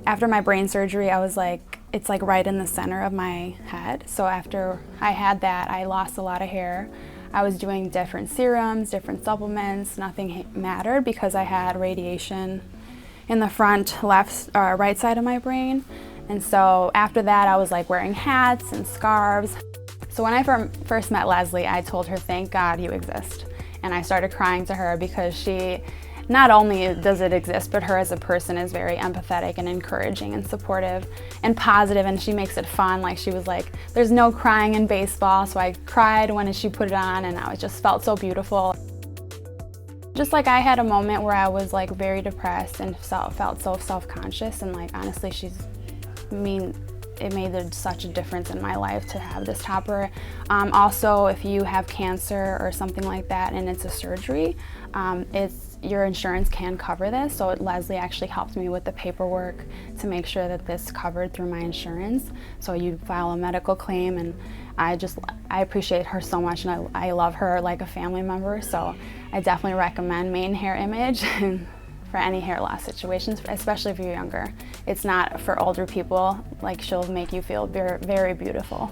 After my brain surgery, I was like, it's like right in the center of my head. So after I had that, I lost a lot of hair. I was doing different serums, different supplements. Nothing mattered because I had radiation in the front right side of my brain. And so after that, I was like wearing hats and scarves. So when I first met Leslie, I told her, thank God you exist. And I started crying to her because she, not only does it exist, but her as a person is very empathetic and encouraging and supportive and positive, and she makes it fun. Like, she was like, there's no crying in baseball, so I cried when she put it on, and I just felt so beautiful. Just like I had a moment where I was like very depressed and felt so self-conscious, and like honestly, it made such a difference in my life to have this topper. Also, if you have cancer or something like that and it's a surgery, your insurance can cover this. So Leslie actually helped me with the paperwork to make sure that this covered through my insurance. So you file a medical claim, and I appreciate her so much, and I love her like a family member. So I definitely recommend Main Hair Image for any hair loss situations, especially if you're younger. It's not for older people. Like, she'll make you feel very, very beautiful.